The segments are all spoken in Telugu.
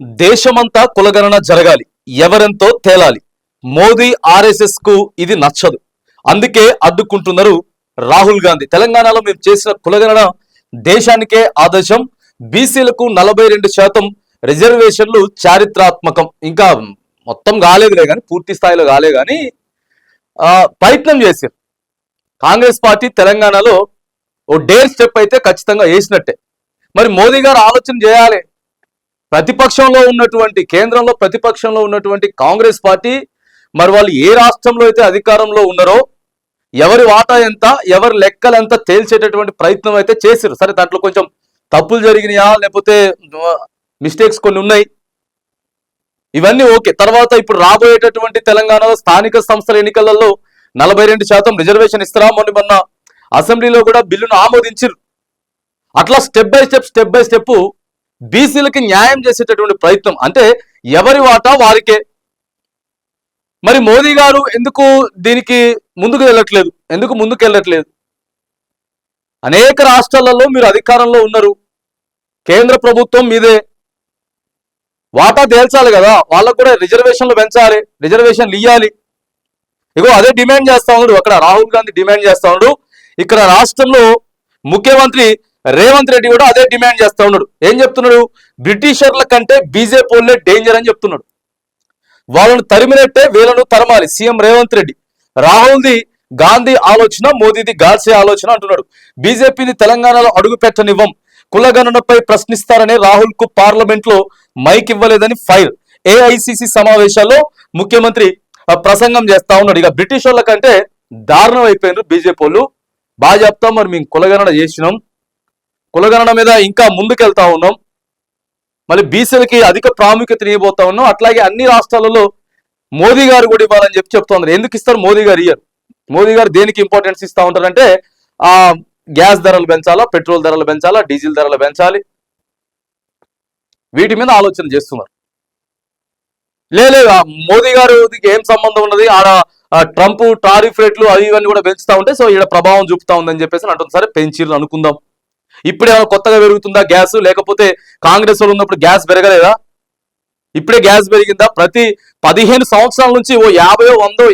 దేశమంతా కులగణన జరగాలి, ఎవరెంతో తేలాలి. మోదీ ఆర్ఎస్ఎస్ కు ఇది నచ్చదు, అందుకే అడ్డుకుంటున్నారు రాహుల్ గాంధీ. తెలంగాణలో మేము చేసిన కులగణన దేశానికే ఆదర్శం. బీసీలకు 42% రిజర్వేషన్లు చారిత్రాత్మకం. ఇంకా మొత్తం కాలేదులే కానీ, పూర్తి స్థాయిలో కాలే కానీ ప్రయత్నం చేశారు. కాంగ్రెస్ పార్టీ తెలంగాణలో ఓ డేర్ స్టెప్ అయితే ఖచ్చితంగా వేసినట్టే. మరి మోదీ గారు ఆలోచన చేయాలి. ప్రతిపక్షంలో ఉన్నటువంటి, కేంద్రంలో ప్రతిపక్షంలో ఉన్నటువంటి కాంగ్రెస్ పార్టీ, మరి వాళ్ళు ఏ రాష్ట్రంలో అయితే అధికారంలో ఉన్నారో ఎవరి వాటా ఎంత, ఎవరి లెక్కలు ఎంత తేల్చేటటువంటి ప్రయత్నం అయితే చేశారు. సరే, దాంట్లో కొంచెం తప్పులు జరిగినాయా లేకపోతే మిస్టేక్స్ కొన్ని ఉన్నాయి, ఇవన్నీ ఓకే. తర్వాత ఇప్పుడు రాబోయేటటువంటి తెలంగాణలో స్థానిక సంస్థల ఎన్నికలలో 42% రిజర్వేషన్ ఇస్తారా? మొన్న అసెంబ్లీలో కూడా బిల్లును ఆమోదించారు. అట్లా స్టెప్ బై స్టెప్ బీసీలకి న్యాయం చేసేటటువంటి ప్రయత్నం, అంటే ఎవరి వాటా వారికే. మరి మోదీ గారు ఎందుకు దీనికి ముందుకు వెళ్ళట్లేదు? అనేక రాష్ట్రాలలో మీరు అధికారంలో ఉన్నారు, కేంద్ర ప్రభుత్వం మీదే, వాటా తేల్చాలి కదా, వాళ్ళకు కూడా రిజర్వేషన్లు పెంచాలి, రిజర్వేషన్లు ఇవ్వాలి. ఇగో అదే డిమాండ్ చేస్తా ఉన్నాడు అక్కడ రాహుల్ గాంధీ, డిమాండ్ చేస్తా ఉన్నాడు. ఇక్కడ రాష్ట్రంలో ముఖ్యమంత్రి రేవంత్ రెడ్డి కూడా అదే డిమాండ్ చేస్తా ఉన్నాడు. ఏం చెప్తున్నాడు? బ్రిటిషర్ల కంటే బీజేపీ వాళ్ళే డేంజర్ అని చెప్తున్నాడు. వాళ్ళను తరిమినట్టే వీళ్ళను తరమాలి సీఎం రేవంత్ రెడ్డి. రాహుల్ది గాంధీ ఆలోచన, మోదీది గాడ్సే ఆలోచన అంటున్నాడు. బీజేపీని తెలంగాణలో అడుగు పెట్టనివ్వం, కులగణనపై ప్రశ్నిస్తారని రాహుల్ కు పార్లమెంట్ లో మైక్ ఇవ్వలేదని ఫైర్. ఏఐసిసి సమావేశాల్లో ముఖ్యమంత్రి ప్రసంగం చేస్తా ఉన్నాడు. ఇక బ్రిటిష్ వాళ్ళ కంటే దారుణం అయిపోయినారు బీజేపీ వాళ్ళు. బాగా చెప్తాం, మరి మేము కులగణన చేసినాం, కులగణన మీద ఇంకా ముందుకెళ్తా ఉన్నాం, మళ్ళీ బీసీలకి అధిక ప్రాముఖ్యత ఇవ్వబోతా ఉన్నాం. అట్లాగే అన్ని రాష్ట్రాలలో మోదీ గారు కూడా ఇవ్వాలని చెప్తా ఉన్నారు. ఎందుకు ఇస్తారు? మోదీ గారు ఇయ్యారు. మోదీ గారు దేనికి ఇంపార్టెన్స్ ఇస్తా ఉంటారంటే గ్యాస్ ధరలు పెంచాలా, పెట్రోల్ ధరలు పెంచాలా, డీజిల్ ధరలు పెంచాలి, వీటి మీద ఆలోచన చేస్తున్నారు. లేదు మోదీ గారు ఏం సంబంధం ఉన్నది, ఆడ ట్రంప్ టారిఫ్ రేట్లు అవి ఇవన్నీ కూడా పెంచుతా ఉంటే సో ఈడ ప్రభావం చూపుతా ఉందని చెప్పేసి అంటుంది. సరే, పెంచిర్రు అనుకుందాం. ఇప్పుడే కొత్తగా పెరుగుతుందా గ్యాస్? లేకపోతే కాంగ్రెస్ వాళ్ళు ఉన్నప్పుడు గ్యాస్ పెరగలేదా? ఇప్పుడే గ్యాస్ పెరిగిందా? ప్రతి 15 సంవత్సరాల నుంచి ఓ 50, 100,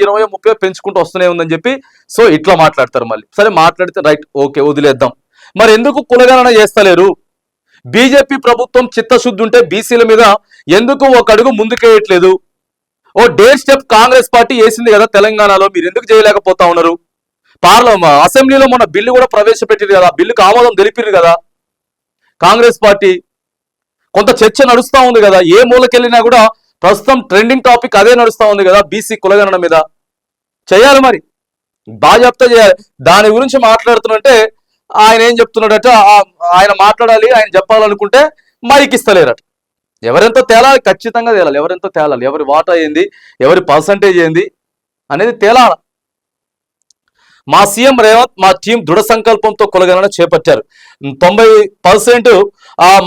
20, 30 పెంచుకుంటూ వస్తూనే ఉందని చెప్పి సో ఇట్లా మాట్లాడతారు. మళ్ళీ సరే, మాట్లాడితే రైట్, ఓకే, వదిలేద్దాం. మరి ఎందుకు కులగణన చేస్తలేరు? బీజేపీ ప్రభుత్వం చిత్తశుద్ధి ఉంటే బీసీల మీద ఎందుకు ఒక అడుగు ముందుకేయట్లేదు? ఓ డేర్ స్టెప్ కాంగ్రెస్ పార్టీ వేసింది కదా తెలంగాణలో, మీరు ఎందుకు చేయలేకపోతా ఉన్నారు? అసెంబ్లీలో మొన్న బిల్లు కూడా ప్రవేశపెట్టిరు కదా, బిల్లుకు ఆమోదం తెలిపిరు కదా కాంగ్రెస్ పార్టీ. కొంత చర్చ నడుస్తూ ఉంది కదా, ఏ మూలకెళ్ళినా కూడా ప్రస్తుతం ట్రెండింగ్ టాపిక్ అదే నడుస్తూ ఉంది కదా, బీసీ కులగణన మీద చేయాలి. మరి బాజాప్తా చేయాలి. దాని గురించి మాట్లాడుతున్నట్టే ఆయన ఏం చెప్తున్నాడట, ఆయన మాట్లాడాలి, ఆయన చెప్పాలనుకుంటే మైక్ ఇస్తలేరట. ఎవరెంతో తేలాలి, ఖచ్చితంగా తేలాలి. ఎవరెంతో తేలాలి, ఎవరి వాటా ఏంది, ఎవరి పర్సంటేజ్ ఏంది అనేది తేలాలి. మా సీఎం రేవంత్, మా టీం దృఢ సంకల్పంతో కులగణన చేపట్టారు. 90%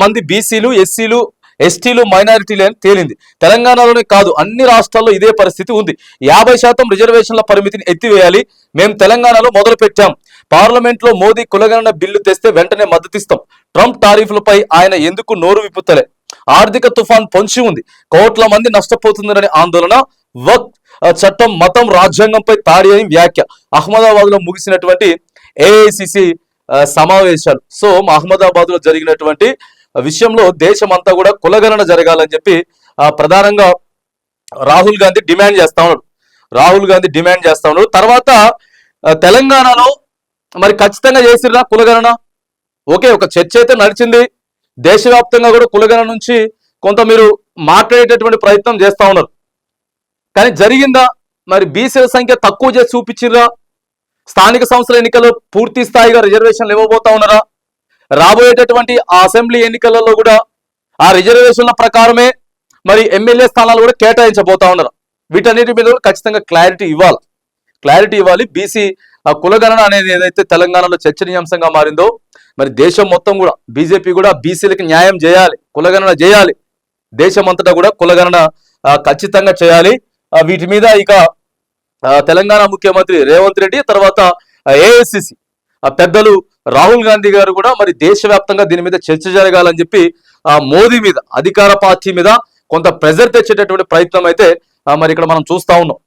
మంది బీసీలు, ఎస్సీలు, ఎస్టీలు, మైనారిటీలు అని తేలింది. తెలంగాణలోనే కాదు, అన్ని రాష్ట్రాల్లో ఇదే పరిస్థితి ఉంది. 50% రిజర్వేషన్ల పరిమితిని ఎత్తివేయాలి. మేము తెలంగాణలో మొదలు పెట్టాం. పార్లమెంట్ లో మోదీ కులగణన బిల్లు తెస్తే వెంటనే మద్దతిస్తాం. ట్రంప్ టారిఫ్లపై ఆయన ఎందుకు నోరు విప్పుతలే? ఆర్థిక తుఫాన్ పొంచి ఉంది, కోట్ల మంది నష్టపోతుందని ఆందోళన. వక్ చట్టం మతం రాజ్యాంగంపై తాడి అని వ్యాఖ్య. అహ్మదాబాద్ లో ముగిసినటువంటి ఏఐసిసి సమావేశాలు. సో అహ్మదాబాద్ లో జరిగినటువంటి విషయంలో దేశమంతా కూడా కులగణన జరగాలని చెప్పి ప్రధానంగా రాహుల్ గాంధీ డిమాండ్ చేస్తా ఉన్నాడు. తర్వాత తెలంగాణలో మరి ఖచ్చితంగా చేసిర్రా కులగణన? ఓకే, ఒక చర్చ అయితే నడిచింది. దేశవ్యాప్తంగా కూడా కులగణన నుంచి కొంత మీరు మాట్లాడేటటువంటి ప్రయత్నం చేస్తా ఉన్నారు. కానీ జరిగిందా? మరి బీసీల సంఖ్య తక్కువ చేసి చూపించిర్రా? స్థానిక సంస్థల ఎన్నికల్లో పూర్తి స్థాయిగా రిజర్వేషన్లు ఇవ్వబోతా ఉన్నారా? రాబోయేటటువంటి ఆ అసెంబ్లీ ఎన్నికలలో కూడా ఆ రిజర్వేషన్ల ప్రకారమే మరి ఎమ్మెల్యే స్థానాలు కూడా కేటాయించబోతా ఉన్నారు. వీటన్నిటి మీద ఖచ్చితంగా క్లారిటీ ఇవ్వాలి. బీసీ కులగణన అనేది ఏదైతే తెలంగాణలో చర్చనీయాంశంగా మారిందో, మరి దేశం మొత్తం కూడా బీజేపీ కూడా బీసీలకి న్యాయం చేయాలి, కులగణన చేయాలి. దేశం అంతటా కూడా కులగణన ఖచ్చితంగా చేయాలి. వీటి మీద ఇక తెలంగాణ ముఖ్యమంత్రి రేవంత్ రెడ్డి, తర్వాత ఏఐసిసి పెద్దలు రాహుల్ గాంధీ గారు కూడా మరి దేశవ్యాప్తంగా దీని మీద చర్చ జరగాలని చెప్పి మోదీ మీద, అధికార పార్టీ మీద కొంత ప్రెజర్ తెచ్చేటటువంటి ప్రయత్నం అయితే మరి ఇక్కడ మనం చూస్తా ఉన్నాం.